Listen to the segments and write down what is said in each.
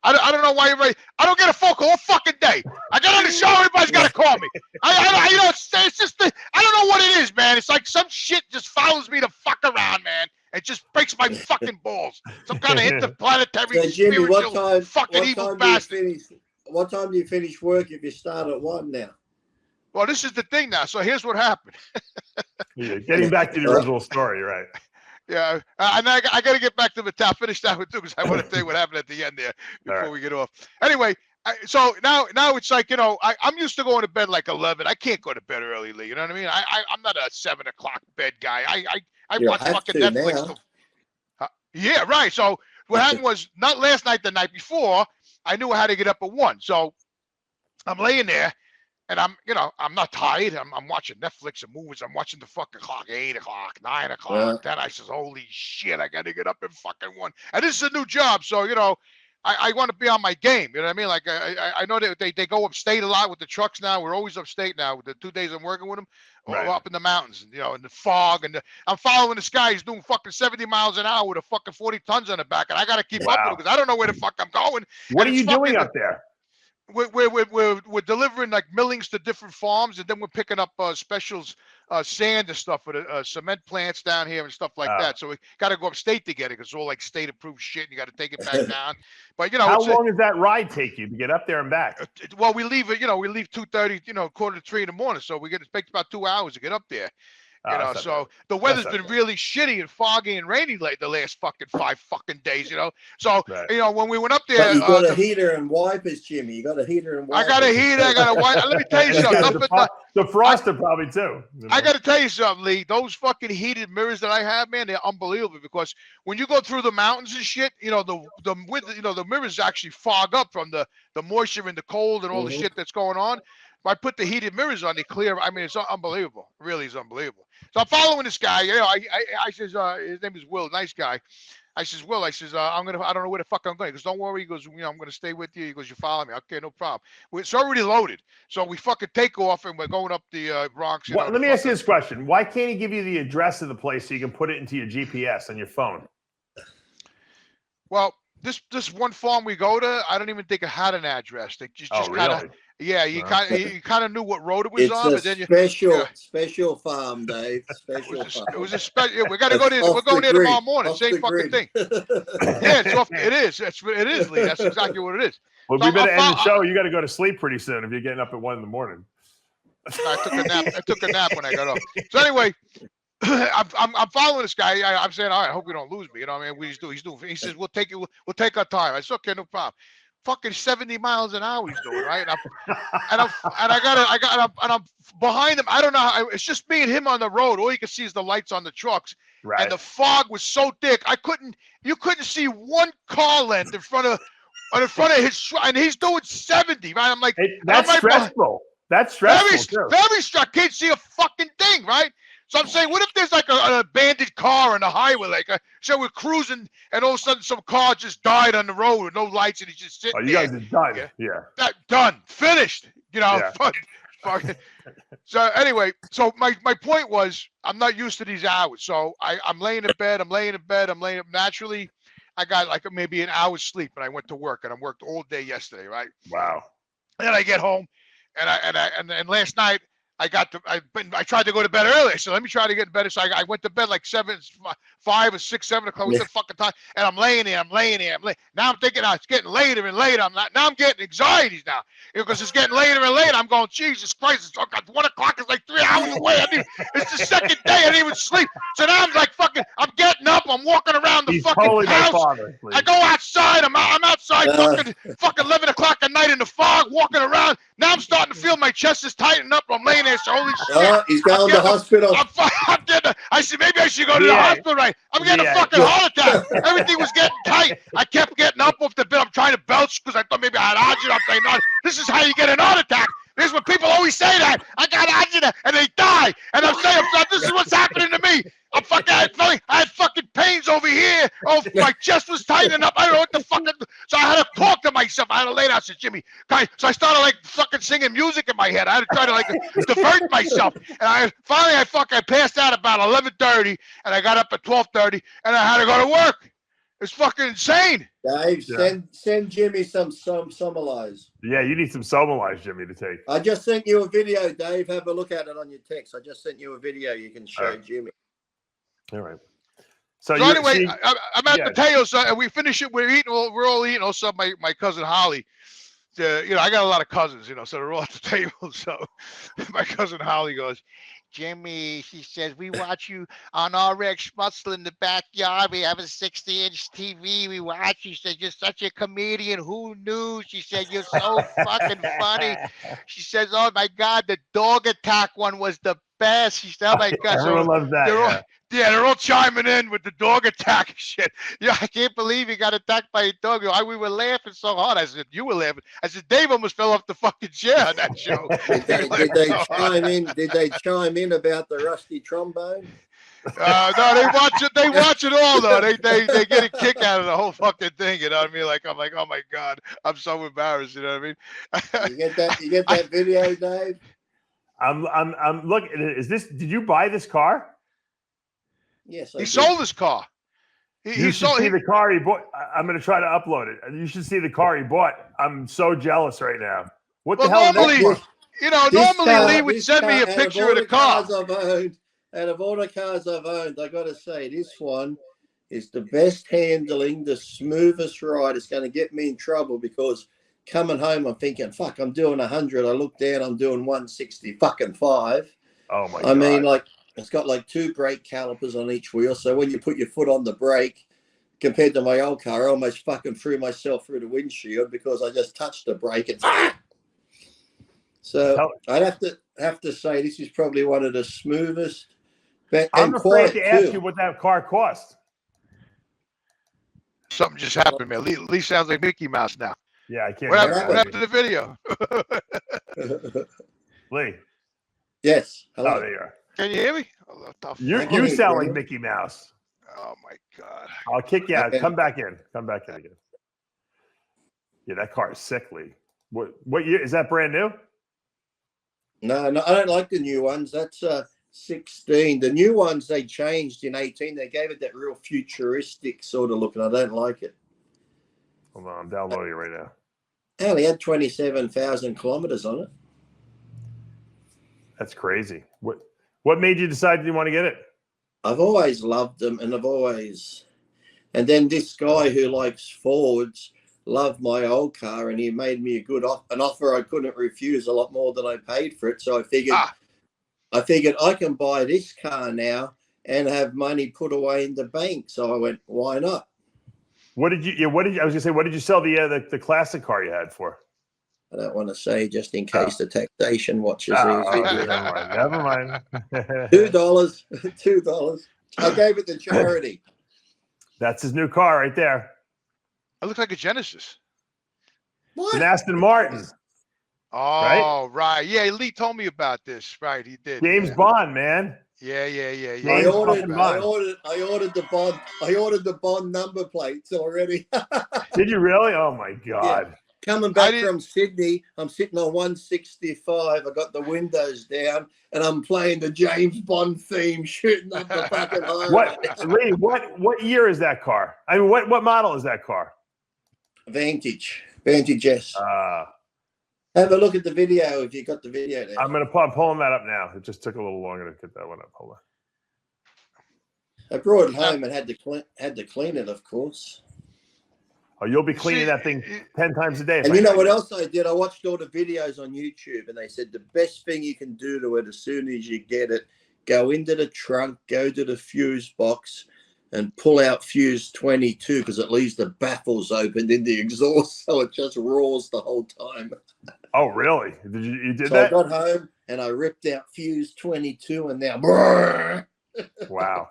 I don't know why everybody. I don't get a phone call all fucking day. I get on the show, everybody's got to call me. You know, it's just I don't know what it is, man. It's like some shit just follows me to fuck around, man. It just breaks my fucking balls. Some kind of interplanetary, so, Jimmy, spiritual, fucking evil bastard. What time do you finish work if you start at 1 now? Well, this is the thing now. So here's what happened. Yeah, getting back to the original story, right? Yeah, and I got to get back to the top. Finish that with too, because I want to tell you what happened at the end there before we get off. Anyway, so now it's like, you know, I'm used to going to bed like 11. I can't go to bed early, Lee. You know what I mean? I'm not a 7 o'clock bed guy. I watch fucking Netflix. Yeah, right. So what happened was not last night, the night before. I knew I had to get up at 1. So I'm laying there. And I'm not tired. I'm watching Netflix and movies. I'm watching the fucking clock, 8 o'clock, 9 o'clock. Then I says, holy shit, I got to get up at fucking 1. And this is a new job. So, you know, I want to be on my game. You know what I mean? Like, I know they go upstate a lot with the trucks now. We're always upstate now with the 2 days I'm working with them. Right. Up in the mountains, you know, in the fog. And I'm following this guy. He's doing fucking 70 miles an hour with a fucking 40 tons on the back. And I got to keep up with him because I don't know where the fuck I'm going. What are you doing up there? We're delivering like millings to different farms, and then we're picking up specials, sand and stuff for the cement plants down here and stuff like that. So we got to go upstate to get it because it's all like state approved shit, and you got to take it back down. But you know, how long does that ride take you to get up there and back? Well, we leave 2:30, 2:45 in the morning, so it takes about 2 hours to get up there. You know, so the weather's been really shitty and foggy and rainy like the last fucking 5 fucking days, you know. So, you know, when we went up there. But you got a heater and wipers, Jimmy. You got a heater and wipers. I got a heater. I got a wiper. Let me tell you something. The froster probably too. You know? I got to tell you something, Lee. Those fucking heated mirrors that I have, man, they're unbelievable because when you go through the mountains and shit, you know, the mirrors actually fog up from the moisture and the cold and all the shit that's going on. If I put the heated mirrors on, they clear. I mean, it's unbelievable. It really is unbelievable. So I'm following this guy. You know, I says, his name is Will, nice guy. I says, Will, I don't know where the fuck I'm going. He goes, don't worry. He goes, you know, I'm going to stay with you. He goes, you follow me. Okay, no problem. It's already loaded. So we fucking take off and we're going up the Bronx. Well, let me ask you this question. Why can't he give you the address of the place so you can put it into your GPS on your phone? Well, this one farm we go to, I don't even think it had an address. They just kind of. Yeah, you kind of knew what road it was it's on, a but then special farm, Dave. Special farm. It was a special. We got to go there. We're going there tomorrow morning. Same fucking thing. Yeah, it's off. It is. It is, Lee. That's exactly what it is. Well, we better end the show. You got to go to sleep pretty soon if you're getting up at 1 in. I took a nap. I took a nap when I got up. So anyway, I'm following this guy. I'm saying, all right, I hope we don't lose me. You know what I mean? He's doing. He says, we'll take our time. I said, okay, no problem. Fucking 70 miles an hour he's doing, right? And I'm behind him. I don't know how, it's just me and him on the road. All you can see is the lights on the trucks. Right. And the fog was so thick. You couldn't see one car length in front of his truck, and he's doing 70, right? I'm like, that's stressful. That's stressful. Very stressful. Can't see a fucking thing, right? So I'm saying, what if there's like an abandoned car on the highway? Like, so we're cruising, and all of a sudden some car just died on the road with no lights, and he's just sitting there. Oh, you guys are done. Yeah. Done. Finished. You know. Yeah. So anyway, so my point was, I'm not used to these hours. So I'm laying in bed. Naturally, I got like maybe an hour's sleep, and I went to work, and I worked all day yesterday, right? Wow. And then I get home, and last night. I tried to go to bed early. So let me try to get in bed. So I went to bed like 5 or 6, 7 o'clock. What's the fucking time? And I'm laying there. Now I'm thinking, it's getting later and later. Now I'm getting anxieties now because it's getting later and later. I'm going, Jesus Christ! It's 1 o'clock. It's like 3 hours away. It's the second day. I didn't even sleep. So now I'm like I'm getting up. I'm walking around the fucking house. I go outside. I'm outside fucking 11 o'clock at night in the fog, walking around. Now I'm starting to feel my chest is tightening up. I'm laying there. So holy shit! He's going to the hospital. I said maybe I should go to the hospital. Right? I'm getting a fucking heart attack. Everything was getting tight. I kept getting up off the bed. I'm trying to belch because I thought maybe I had agita. I'm saying, no, this is how you get an heart attack. This is what people always say that I got agita and they die. And I'm saying, this is what's happening to me. I had fucking pains over here. Oh, my chest was tightening up. I don't know what the fuck. So I had to talk to myself. I had to lay down. I said, Jimmy, so I started like fucking singing music in my head. I had to try to like divert myself. And I passed out about 11:30, and I got up at 12:30, and I had to go to work. It's fucking insane. Dave, send Jimmy some Somalize. Yeah, you need some Somalize, Jimmy, to take. I just sent you a video, Dave. Have a look at it on your text. I just sent you a video you can show Jimmy. All right. So anyway, I'm at Mateo's, and we finish it. We're all eating. Also, my cousin Holly. You know, I got a lot of cousins. You know, so they're all at the table. So my cousin Holly goes, Jimmy, she says, we watch you on RX Muscle in the backyard. We have a 60-inch TV. We watch you. She said, you're such a comedian. Who knew? She said, you're so fucking funny. She says, oh my God, the dog attack one was the best. She said, oh my God. Everyone loves that. They're all chiming in with the dog attack shit. Yeah, I can't believe he got attacked by a dog. We were laughing so hard. I said, you were laughing. I said, Dave almost fell off the fucking chair on that show. Did they chime in? Did they chime in about the rusty trombone? No, they watch it. They watch it all though. They get a kick out of the whole fucking thing. You know what I mean? Like I'm like, oh my God, I'm so embarrassed. You know what I mean? You get that video, Dave? I'm looking. Is this? Did you buy this car? Yes, he sold his car. You should see the car he bought. I'm going to try to upload it. You should see the car he bought. I'm so jealous right now. What the hell? Normally, Lee would send me a picture of the car. Out of all the cars I've owned, I got to say, this one is the best handling, the smoothest ride. It's going to get me in trouble because coming home, I'm thinking, fuck, I'm doing 100. I look down, I'm doing 165. Oh my God. I mean, like, it's got like 2 brake calipers on each wheel. So when you put your foot on the brake, compared to my old car, I almost fucking threw myself through the windshield because I just touched the brake and so I'd have to say this is probably one of the smoothest. I'm afraid to ask you what that car cost. Something just happened, man. Lee sounds like Mickey Mouse now. Yeah, I can't. What happened to the video? Lee. Yes. Hello. Oh, there you are. Can you hear me? You sound like Mickey Mouse. Oh my God. I'll kick you out. Come back in. Come back in again. Yeah, that car is sickly. What year is that? Brand new? No, I don't like the new ones. That's 16. The new ones they changed in 18. They gave it that real futuristic sort of look, and I don't like it. Hold on, I'm downloading it right now. I only had 27,000 kilometers on it. That's crazy. What made you decide you want to get it? I've always loved them, and and then this guy who likes Fords loved my old car, and he made me an offer I couldn't refuse, a lot more than I paid for it. So I figured I can buy this car now and have money put away in the bank. So I went, why not? I was gonna say, what did you sell the classic car you had for? I don't want to say just in case the taxation watches. Never mind. $2. I gave it to charity. That's his new car right there. It looks like a Genesis. What? An Aston Martin. Oh, right. Yeah, Lee told me about this. Right, he did. James Bond, man. Yeah. I ordered the Bond number plates already. Did you really? Oh my God. Yeah. Coming back from Sydney, I'm sitting on 165. I got the windows down, and I'm playing the James Bond theme, shooting up the fucking highway. What year is that car? I mean, what model is that car? Vantage S. Have a look at the video if you got the video there. I'm pulling that up now. It just took a little longer to get that one up. Hold on. I brought it home and had to clean it, of course. Oh, you'll be cleaning that thing 10 times a day. And you know what else I did? I watched all the videos on YouTube, and they said the best thing you can do to it as soon as you get it, go into the trunk, go to the fuse box, and pull out fuse 22 because it leaves the baffles open in the exhaust, so it just roars the whole time. Oh, really? You did so that? I got home and I ripped out fuse 22, and now. Brrr. Wow,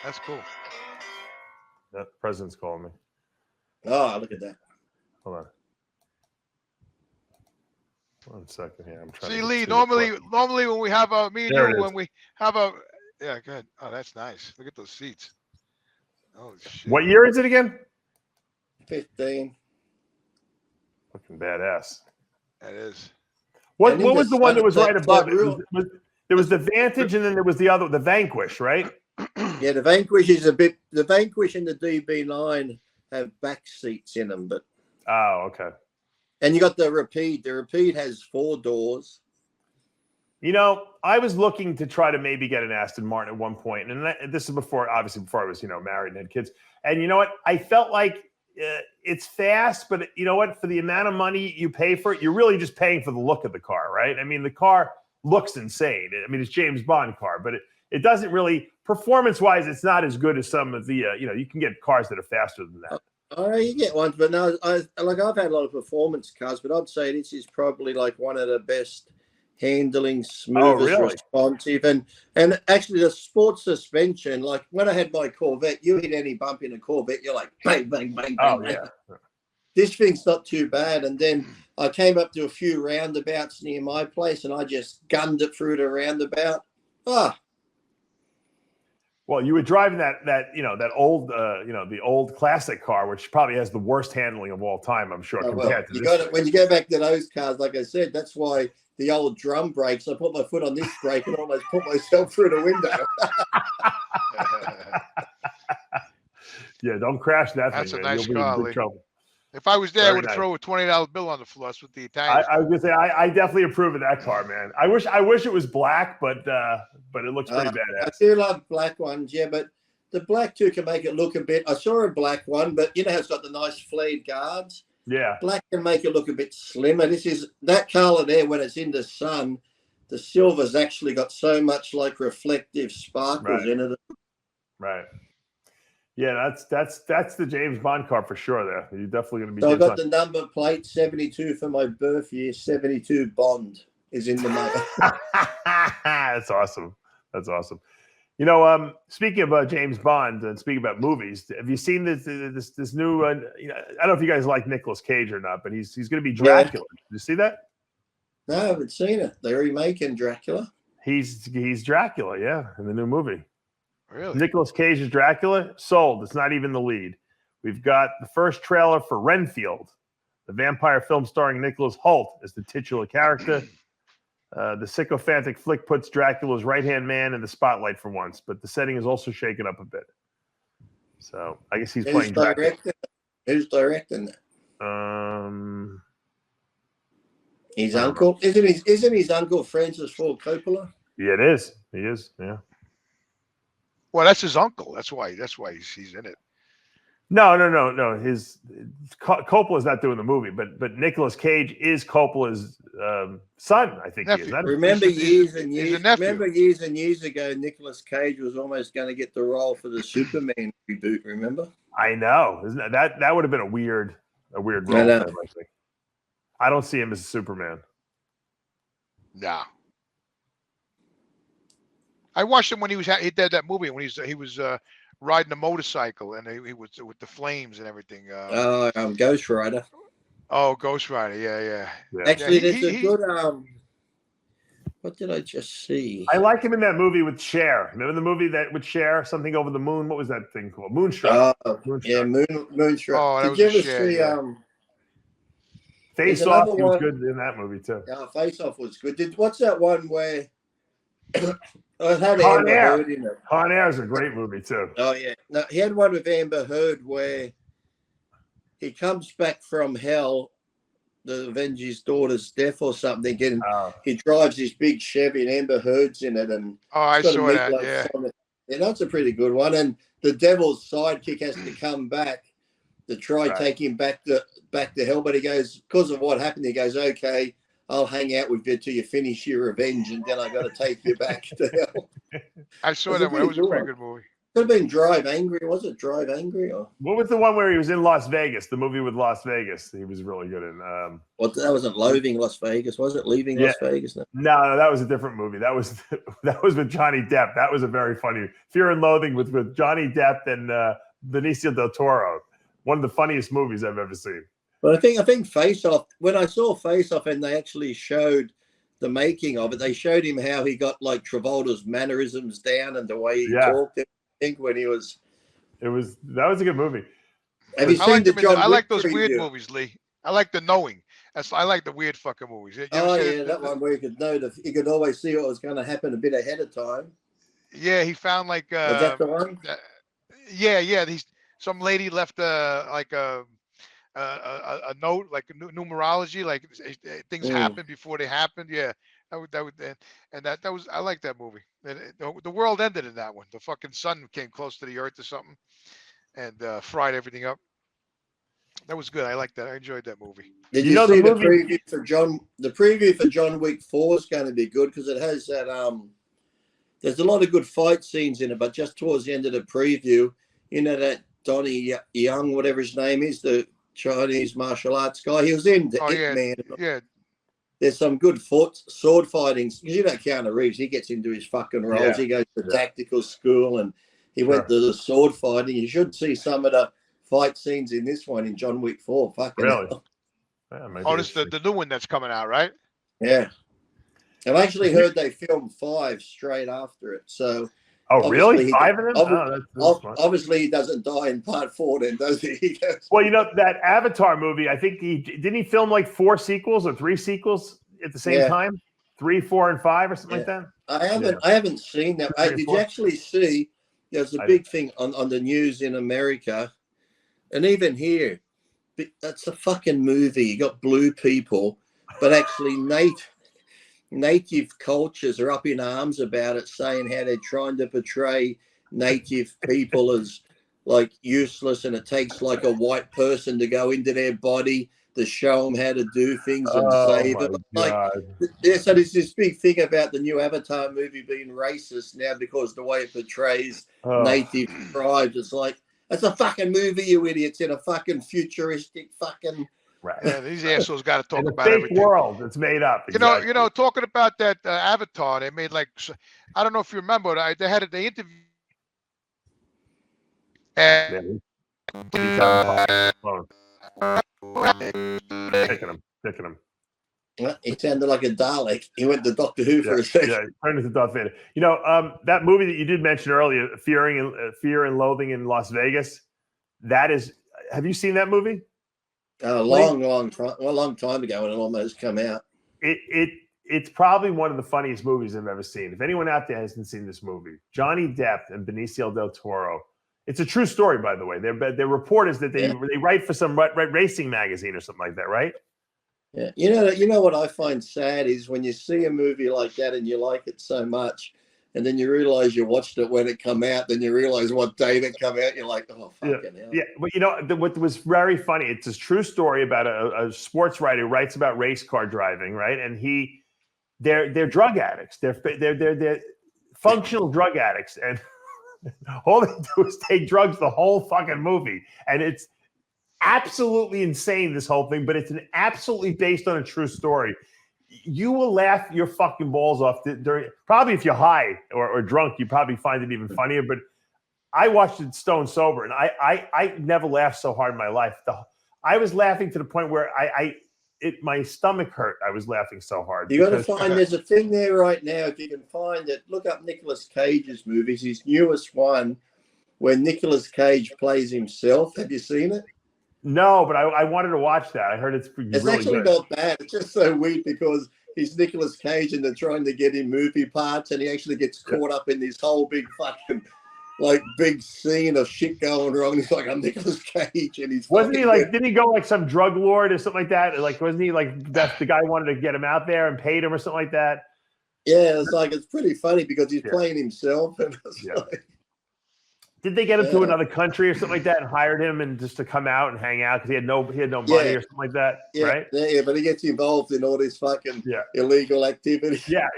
that's cool. The president's calling me. Oh, look at that. Hold on. 1 second here. I'm trying. See, Lee, normally when we have a yeah, good. Oh, that's nice. Look at those seats. Oh shit. What year is it again? 15. Looking badass. That is. What was the one that was right above it? There was the Vantage, and then there was the Vanquish, right? Yeah, the Vanquish and the DB9 have back seats in them, but okay. And you got the Rapide. The Rapide has 4 doors. You know, I was looking to try to maybe get an Aston Martin at one point, and this is before I was, married and had kids. And you know what? I felt like it's fast, but you know what? For the amount of money you pay for it, you're really just paying for the look of the car, right? I mean, the car looks insane. I mean, it's James Bond car, but it doesn't really, performance-wise, it's not as good as some of the, you can get cars that are faster than that. Oh, you get ones, but no, I've had a lot of performance cars, but I'd say this is probably like one of the best handling, smoothest, responsive, and actually the sports suspension. Like when I had my Corvette, you hit any bump in a Corvette, you're like bang, bang, bang, bang. Oh bang. yeah. This thing's not too bad. And then I came up to a few roundabouts near my place, and I just gunned it through the roundabout. Well, you were driving that old, the old classic car, which probably has the worst handling of all time, I'm sure. Compared to this. When you go back to those cars, like I said, that's why the old drum brakes. I put my foot on this brake and almost put myself through the window. Yeah, don't crash that That's thing. That's a nice You'll car, be in big trouble. If I was there, I would have thrown a $20 bill on the floor. That's what the Italians. I was gonna say I definitely approve of that car, man. I wish it was black, but it looks pretty badass. I do love black ones, yeah, but the black too can make it look a bit. I saw a black one, but you know how it's got the nice flayed guards. Yeah, black can make it look a bit slimmer. This is that color there when it's in the sun. The silver's actually got so much like reflective sparkles in it. Right. Yeah, that's the James Bond car for sure. There, you're definitely going to be. So I got the number plate 72 for my birth year. 72 Bond is in the motor. That's awesome. That's awesome. You know, speaking of James Bond and speaking about movies, have you seen this new? I don't know if you guys like Nicolas Cage or not, but he's going to be Dracula. Did you see that? No, I haven't seen it. They're remaking Dracula. He's Dracula, yeah, in the new movie. Really? Nicolas Cage is Dracula. Sold. It's not even the lead. We've got the first trailer for Renfield, the vampire film starring Nicholas Hoult as the titular character. The sycophantic flick puts Dracula's right-hand man in the spotlight for once, but the setting is also shaken up a bit. So I guess he's playing Dracula. Who's directing that? His uncle? Isn't his uncle Francis Ford Coppola? Yeah, it is. He is. Yeah. Well, that's his uncle. That's why he's in it. No. His Coppola's not doing the movie, but Nicolas Cage is Coppola's son. I think nephew. He is. Remember years and years ago, Nicolas Cage was almost going to get the role for the Superman reboot. Remember? I know. Isn't that would have been a weird role for him, I think. I don't see him as a Superman. No. I watched him when he did that movie when he was riding a motorcycle and he was with the flames and everything. Ghost Rider. Oh, Ghost Rider, yeah. Actually, there's a good. What did I just see? I like him in that movie with Cher. Remember the movie that with Cher, Something Over the Moon? What was that thing called? Moonstruck. Yeah, Moonstruck. Oh, did you ever see? Face Off, he was good in that movie too. Yeah, Face Off was good. What's that one where? It had Con Amber Air. Heard in it. Con Air is a great movie too. Oh yeah, no, he had one with Amber Heard where he comes back from hell to avenge his daughter's death or something, and he drives this big Chevy and Amber Heard's in it. And I saw that. Yeah, that's a pretty good one. And the devil's sidekick has to come back to try take him back to hell, but he goes because of what happened. He goes, okay, I'll hang out with you till you finish your revenge, and then I got to take you back to hell. I saw that one. It was a pretty good movie. Could have been Drive Angry. Was it Drive Angry? Or what was the one where he was in Las Vegas? The movie with Las Vegas. He was really good in. Well, that wasn't Loathing Las Vegas, was it? Leaving Las Vegas? No, that was a different movie. That was with Johnny Depp. That was a very funny Fear and Loathing with Johnny Depp and Benicio del Toro. One of the funniest movies I've ever seen. But I think Face Off, when I saw Face Off and they actually showed the making of it, they showed him how he got like Travolta's mannerisms down and the way he talked. I think when he was. That was a good movie. Have you seen the John I like those Wick weird review? Movies, Lee. I like the knowing. I like the weird fucking movies. That one where you could know you could always see what was going to happen a bit ahead of time. Yeah, he found like. Was that the one? Yeah. some lady left like a note, like numerology, like things happen before they happened. Yeah, that would and that was I like that movie. The world ended in that one. The fucking sun came close to the earth or something, and fried everything up. That was good. I like that. I enjoyed that movie. Did you see the preview for John? The preview for John Wick 4 is going to be good because it has that. There's a lot of good fight scenes in it, but just towards the end of the preview, you know that Donnie Young, whatever his name is, the Chinese martial arts guy, he was in the Hitman. Yeah. There's some good sword fighting. You know, Keanu Reeves, he gets into his fucking roles. Yeah. He goes to tactical school and he went to the sword fighting. You should see some of the fight scenes in this one in John Wick 4. Fucking really? Yeah, this is the new one that's coming out, right? Yeah. I've actually heard they filmed 5 straight after it. So. Oh, really? 5 of them? Obviously, he doesn't die in part 4 then, does he? Well, you know, that Avatar movie, I think didn't he film like 4 sequels or 3 sequels at the same time? 3, 4, and 5 or something like that? I haven't seen that. Did you actually see there's a big thing on the news in America and even here? That's a fucking movie. You got blue people, but actually native cultures are up in arms about it, saying how they're trying to portray native people as like useless, and it takes like a white person to go into their body to show them how to do things and save them. Like, so there's this big thing about the new Avatar movie being racist now because the way it portrays native tribes. It's like, it's a fucking movie, you idiots, in a fucking futuristic fucking. Right. Yeah, these assholes got to talk about fake everything. World. It's made up. Exactly. You know, talking about that Avatar, they made like, I don't know if you remember, they interviewed. And Picking him. He sounded like a Dalek. He went to Doctor Who for a second. Yeah, turned into Darth Vader. You know, that movie that you did mention earlier, Fear and Loathing in Las Vegas. That is. Have you seen that movie? A long time ago when it almost came out. It's probably one of the funniest movies I've ever seen. If anyone out there hasn't seen this movie, Johnny Depp and Benicio del Toro. It's a true story, by the way. They're reporters that they write for some racing magazine or something like that, right? Yeah. You know what I find sad is when you see a movie like that and you like it so much, and then you realize you watched it when it come out, then you realize what day it come out. You're like, oh, fucking hell. Yeah, but you know, what was very funny, it's a true story about a sports writer who writes about race car driving, right? And they're drug addicts. They're functional drug addicts. And all they do is take drugs the whole fucking movie. And it's absolutely insane, this whole thing, but it's absolutely based on a true story. You will laugh your fucking balls off during. Probably if you're high or drunk, you probably find it even funnier. But I watched it stone sober, and I never laughed so hard in my life. I was laughing to the point where my stomach hurt. I was laughing so hard. You got to find. There's a thing there right now. If you can find it, look up Nicolas Cage's movies. His newest one, where Nicolas Cage plays himself. Have you seen it? No, but I wanted to watch that. I heard it's really actually good. Not bad. It's just so weird because he's Nicolas Cage and they're trying to get him movie parts, and he actually gets caught up in this whole big fucking big scene of shit going wrong. He's like, I'm Nicolas Cage, and he's wasn't he like? Didn't he go like some drug lord or something like that? Like, wasn't he like that's the guy wanted to get him out there and paid him or something like that? Yeah, it's pretty funny because he's playing himself, and it's like. Did they get him to another country or something like that and hired him and just to come out and hang out because he had no money or something like that, right? Yeah, but he gets involved in all this fucking illegal activity. Yeah.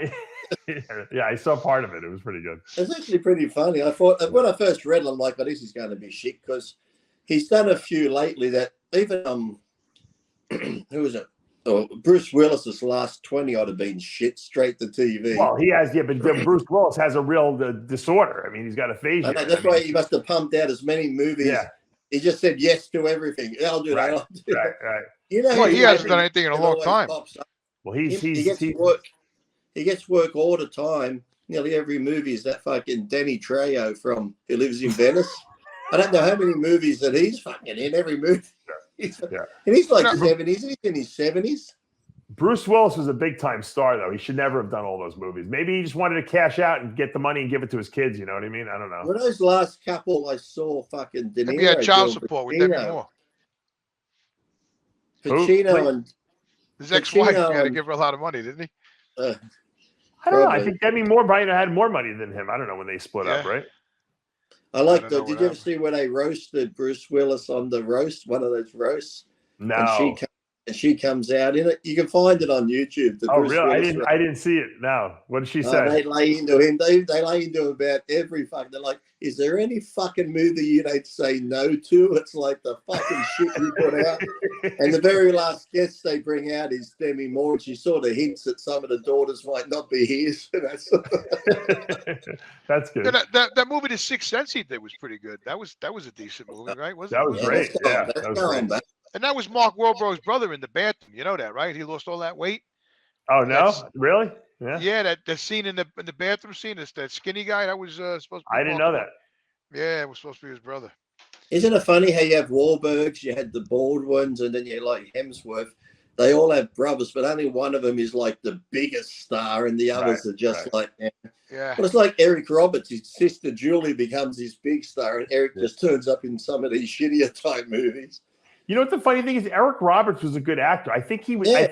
Yeah, I saw part of it. It was pretty good. It's actually pretty funny. I thought when I first read it, I'm like, oh, this is going to be shit because he's done a few lately that even who was it? Oh, Bruce Willis's last 20 ought to have been shit straight to TV. Well, he has, but Bruce Willis has a real disorder. I mean, he's got aphasia. That's why he must have pumped out as many movies. Yeah. He just said yes to everything. I'll do that. I'll do that. Right. You know, he hasn't done anything in a long time. Well, he gets work. He gets work all the time. Nearly every movie is that fucking Danny Trejo from Who Lives in Venice. I don't know how many movies that he's fucking in every movie. And he's like 70s. He's in his 70s. Bruce Willis was a big time star, though. He should never have done all those movies. Maybe he just wanted to cash out and get the money and give it to his kids. You know what I mean? I don't know. Well, those last couple I saw, fucking De Niro. Maybe he had child doing support with Demi Moore. Pacino and his ex-wife Pacino had to and- give her a lot of money, didn't he? I don't know. I Probably. think Demi Moore probably had more money than him. I don't know when they split up, right? I like don't the. know Did what you ever happened. see where they roasted Bruce Willis on the roast? One of those roasts. No. And she comes out in it. You can find it on YouTube. The Oh, Bruce really? Willis roast. I didn't see it. No. What did she say? They lay into him. They lay into him about every fucking. They're like, is there any fucking movie you don't say no to? It's like the fucking shit you put out. And the very last guest they bring out is Demi Moore. And she sort of hints that some of the daughters might not be his. That's That's good. Yeah, that movie, The Sixth Sense, he did was pretty good. That was a decent movie, right? That was great. Yeah, that was great. back. And that was Mark Wahlberg's brother in the bathroom. You know that, right? He lost all that weight. Oh no, really? Yeah. Yeah, that scene in the bathroom scene is that skinny guy that was supposed to be I didn't know that. Yeah, it was supposed to be his brother. Isn't it funny how you have Wahlbergs, you had the bald ones, and then you like Hemsworth. They all have brothers, but only one of them is like the biggest star, and the others are just like. Yeah. But it's like Eric Roberts. His sister Julie becomes his big star, and Eric just turns up in some of these shittier type movies. You know what the funny thing is? Eric Roberts was a good actor. I think he was. Yeah,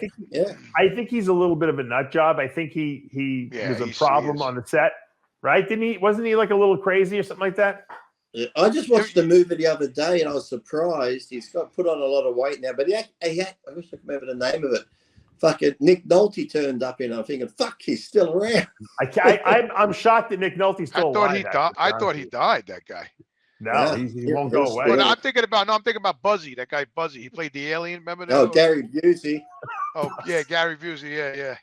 I think he's a little bit of a nut job. I think he was a problem on the set, right? Didn't he? Wasn't he like a little crazy or something like that? I just watched the movie the other day, and I was surprised. He's got put on a lot of weight now, but I wish I could remember the name of it. Fucking Nick Nolte turned up in. I'm thinking, fuck, he's still around. I'm shocked that Nick Nolte's still alive. I thought he died. That guy. No, he won't go away. But I'm thinking about Buzzy. That guy Buzzy. He played the alien. Remember that? Oh, Gary Busey. Oh yeah, Gary Busey. Yeah.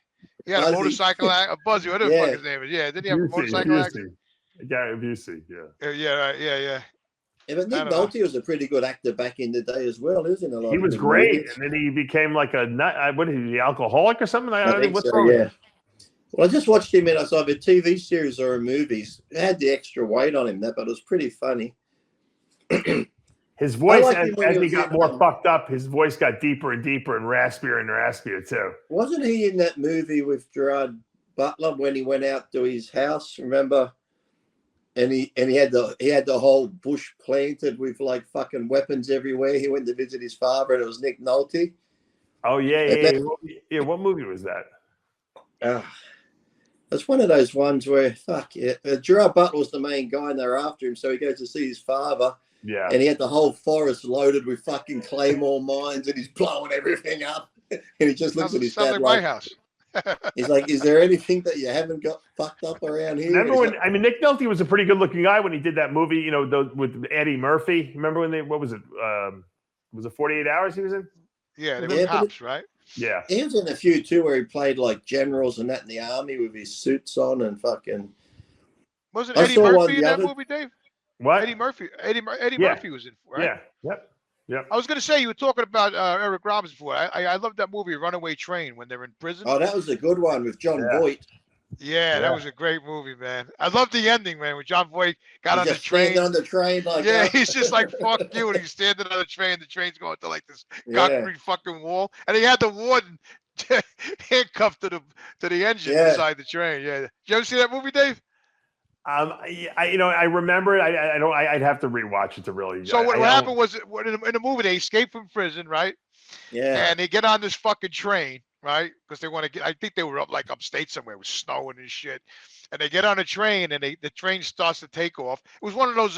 He had a motorcycle act. Buzzy. Whatever the fuck his name is. Yeah. Didn't he have a motorcycle accident? Gary Busey. Yeah. Yeah. Yeah, but Nick Nolte was a pretty good actor back in the day as well, isn't he? He was great, and then he became like a nut. What is he, alcoholic or something? I think so, yeah. Well, I just watched him in either a TV series or a movies. It had the extra weight on him, but it was pretty funny. His voice, as he got more fucked up, his voice got deeper and deeper and raspier and raspier too. Wasn't he in that movie with Gerard Butler when he went out to his house? Remember? And he had the whole bush planted with like fucking weapons everywhere. He went to visit his father, and it was Nick Nolte. Oh yeah. What movie was that? It's one of those ones where Gerard Butler was the main guy, and they're after him, so he goes to see his father. Yeah. And he had the whole forest loaded with fucking claymore mines, and he's blowing everything up. And he just looks at his dad like my house. He's like, "Is there anything that you haven't got fucked up around here?" Remember when? Nick Nolte was a pretty good-looking guy when he did that movie. You know, with Eddie Murphy. Remember when what was it? Was it 48 Hours he was in? Yeah, they were cops, right? Yeah. He was in a few too, where he played like generals and that in the army with his suits on and fucking. Wasn't Eddie Murphy in that movie, Dave? What? Eddie Murphy. Eddie Murphy was in, right? Yeah. Yep. I was going to say, you were talking about Eric Roberts before. I love that movie, Runaway Train, when they're in prison. Oh, that was a good one with John Voight. Yeah, that was a great movie, man. I love the ending, man, when John Voight got on the train. On the train, like he's just like, fuck you, and he's standing on the train. The train's going to like this concrete fucking wall, and he had the warden handcuffed to the engine inside the train. Yeah, did you ever see that movie, Dave? I remember it. I'd have to rewatch it to really. So what happened was in the movie they escape from prison, right? Yeah. And they get on this fucking train, right? Because they want to get. I think they were upstate somewhere. It was snowing and shit. And they get on a train, and the train starts to take off. It was one of those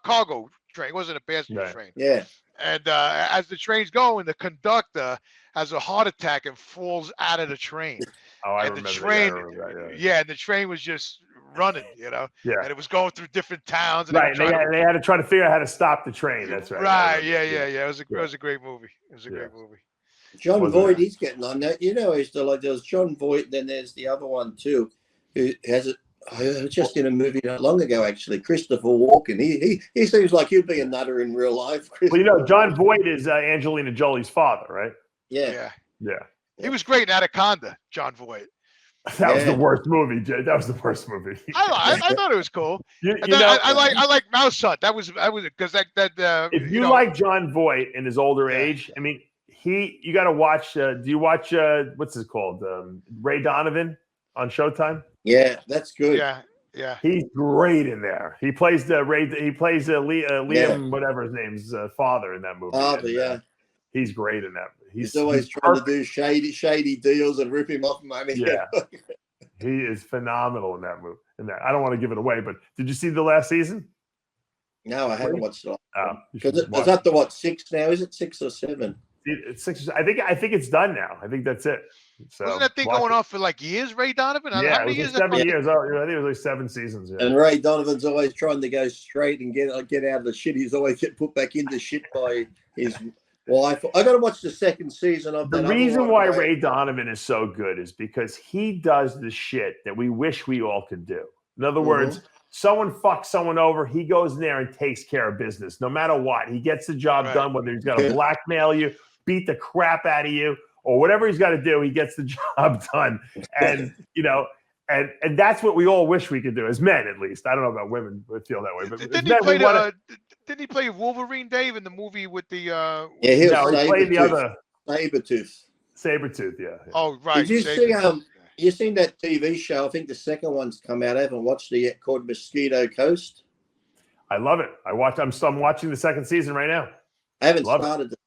cargo train. It wasn't a passenger train. Yeah. And as the train's going, the conductor has a heart attack and falls out of the train. Oh, I remember that. Yeah, and the train was just running, and it was going through different towns. And right, they had to try to figure out how to stop the train. That's right. Right, yeah. It was a great movie. It was a great movie. John Voight, he's getting on that. He's still like there's John Voight, then there's the other one too, who has it. I was just in a movie not long ago, actually. Christopher Walken. He seems like he'd be a nutter in real life. Well, John Voight is Angelina Jolie's father, right? Yeah. He was great in Anaconda, John Voight. That was the worst movie, Jay. That was the worst movie. I thought it was cool. I like Mouse Hunt. That was because that. If you like John Voight in his older age, I mean, You got to watch. Do you watch what's it called? Ray Donovan on Showtime. Yeah, that's good. Yeah. He's great in there. He plays Liam, whatever his name's father in that movie. Yeah. He's great in that. He's always trying to do shady deals and rip him off money. Yeah. He is phenomenal in that movie. I don't want to give it away, but did you see the last season? No, I haven't watched it. Because is that the 6 now? Is it 6 or 7? It's 6. I think it's done now. I think that's it. So wasn't that thing going on for like years, Ray Donovan? Yeah, it was 7 years. I think it was like 7 seasons. Yeah. And Ray Donovan's always trying to go straight and get out of the shit. He's always get put back into shit by his wife. I got to watch the second season of that. The reason why Ray Donovan is so good is because he does the shit that we wish we all could do. In other words, someone fucks someone over, he goes in there and takes care of business. No matter what, he gets the job done, whether he's got to blackmail you, beat the crap out of you, or whatever he's got to do, he gets the job done. And, and that's what we all wish we could do, as men at least. I don't know about women would feel that way. But didn't he play Wolverine, Dave, in the movie with the he played the other Sabretooth, yeah. Oh, right. Did you see you seen that TV show? I think the second one's come out. I haven't watched it yet, called Mosquito Coast. I love it. I'm watching the second season right now. I haven't started the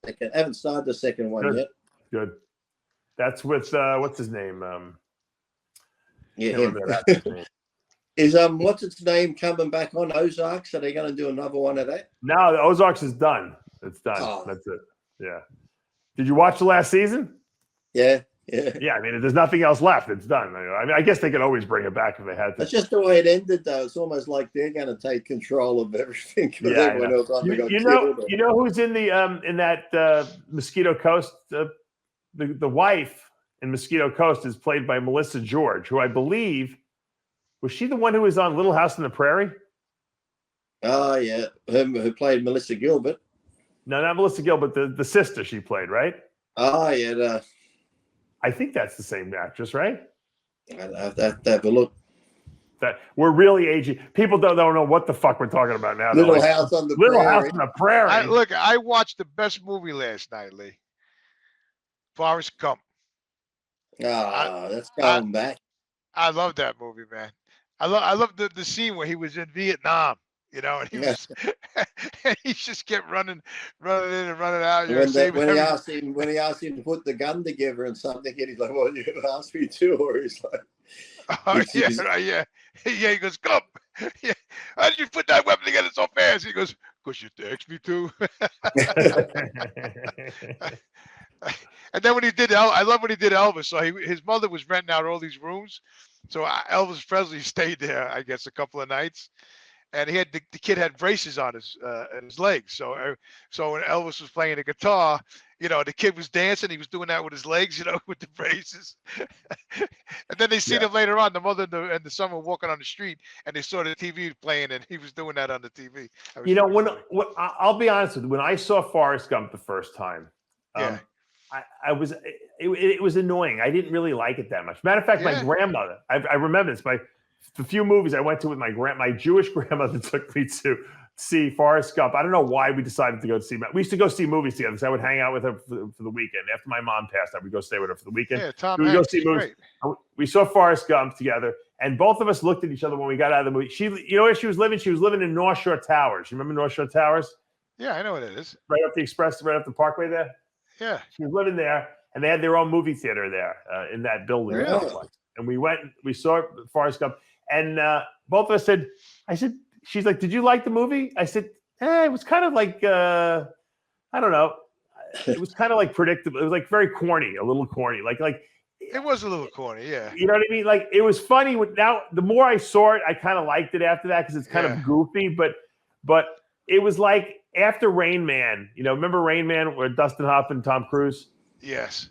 second one yet. Good. That's with what's his name? Him. Is what's its name coming back on Ozarks? Are they going to do another one of that? No, the Ozarks is done. It's done. Oh. That's it. Yeah. Did you watch the last season? Yeah. I mean, there's nothing else left. It's done. I mean, I guess they could always bring it back if they had to. That's just the way it ended, though. It's almost like they're going to take control of everything. Everyone else you know who's in the in that Mosquito Coast? The wife in Mosquito Coast is played by Melissa George, who I believe was she the one who was on Little House on the Prairie? Oh yeah, who played Melissa Gilbert? No, not Melissa Gilbert. The sister she played, right? Oh yeah. I think that's the same actress, right? I'll have to have a look. That we're really aging. People don't know what the fuck we're talking about now. Little House on the Prairie. I watched the best movie last night, Lee. Forrest Gump. That's going back. I love that movie, man. I love the scene where he was in Vietnam, and he was and he just kept running in and running out. When he asked him to put the gun together and something, and he's like, "Well, you asked me to," or he's like, yeah. He goes, "Come, yeah. How did you put that weapon together so fast?" He goes, "'Cause you text me to." And then when he did, I love when he did Elvis. So his mother was renting out all these rooms. So Elvis Presley stayed there, I guess, a couple of nights. And he had the kid had braces on his legs. So when Elvis was playing the guitar, the kid was dancing. He was doing that with his legs, with the braces. And then they see them later on. The mother and the son were walking on the street, and they saw the TV playing, and he was doing that on the TV. When I'll be honest with you, when I saw Forrest Gump the first time, it was annoying. I didn't really like it that much. Matter of fact, my grandmother, I remember this. The few movies I went to with my Jewish grandmother took me to see Forrest Gump. I don't know why we decided to go see. We used to go see movies together. So I would hang out with her for the weekend. After my mom passed, I would go stay with her for the weekend. Yeah, Tom we Hanks, go see movies. Great. We saw Forrest Gump together, and both of us looked at each other when we got out of the movie. You know where she was living? She was living in North Shore Towers. You remember North Shore Towers? Yeah, I know what it is. Right up the express, right up the Parkway there. Yeah, she was living there, and they had their own movie theater there in that building. Really? And we went, we saw Forrest Gump, and both of us said, she's like, "Did you like the movie?" I said, it was kind of like, I don't know, it was kind of like predictable. It was like very corny, a little corny, like it was a little corny, yeah. You know what I mean? Like it was funny. Now, the more I saw it, I kind of liked it after that because it's kind of goofy, but it was like. After Rain Man, remember Rain Man with Dustin Hoffman and Tom Cruise? Yes.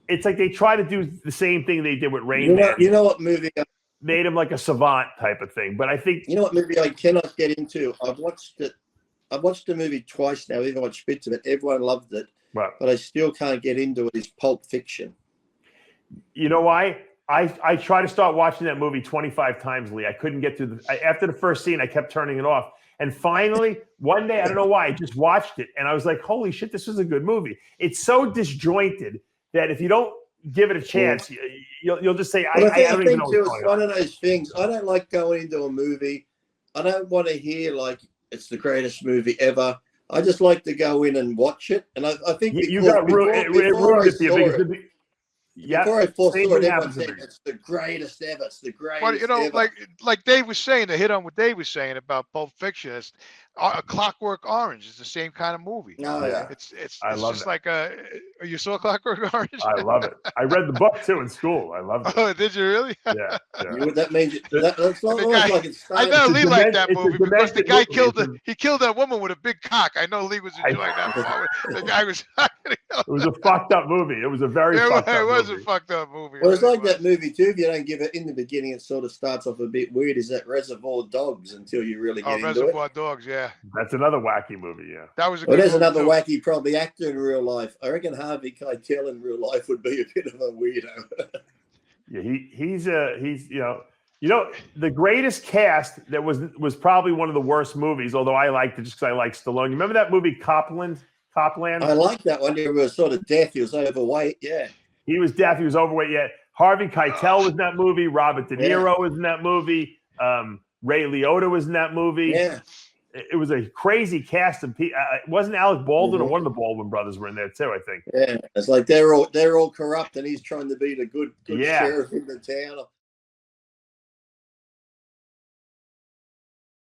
It's like they try to do the same thing they did with Rain Man. You know what movie? Made him like a savant type of thing. But I think... You know what movie I cannot get into? I've watched the movie twice now. Even watched bits of it. Everyone loved it. Right. But I still can't get into it. Is Pulp Fiction. You know why? I tried to start watching that movie 25 times, Lee. I couldn't get to after the first scene, I kept turning it off. And finally, one day, I don't know why, I just watched it and I was like, holy shit, this was a good movie. It's so disjointed that if you don't give it a chance, you'll just say, I don't even know what's going on. It's one of those things. I don't like going into a movie. I don't want to hear like it's the greatest movie ever. I just like to go in and watch it. And I think before I saw it, before I first saw it, everyone said it's the greatest ever. It's the greatest But, you know, ever. like Dave was saying, to hit on what Dave was saying about Pulp Fiction, it's a Clockwork Orange is the same kind of movie. Oh, yeah. It's just like you saw Clockwork Orange? I love it. I read the book too in school. I loved it. Oh, did you really? Yeah. That means that's not like it's. I know Lee liked that movie because the guy movie. He killed that woman with a big cock. I know Lee was enjoying that. The guy was. It was a fucked up movie. It was a very fucked up movie. It was a fucked up movie. Well, it's like that movie too. If you don't give it in the beginning, it sort of starts off a bit weird. Is that Reservoir Dogs until you really get into Reservoir it? Dogs, yeah. That's another wacky movie. Yeah, that was. There's another wacky, probably actor in real life. I reckon Harvey Keitel in real life would be a bit of a weirdo. Yeah, he's the greatest cast that was probably one of the worst movies. Although I liked it just because I like Stallone. You remember that movie Copland? I like that one. He was sort of deaf. He was overweight. Yeah. He was deaf. He was overweight. Yeah. Harvey Keitel was in that movie. Robert De Niro was in that movie. Ray Liotta was in that movie. Yeah. It was a crazy cast of people. Wasn't Alec Baldwin or one of the Baldwin brothers were in there too? I think. Yeah. It's like they're all corrupt, and he's trying to be the good sheriff in the town.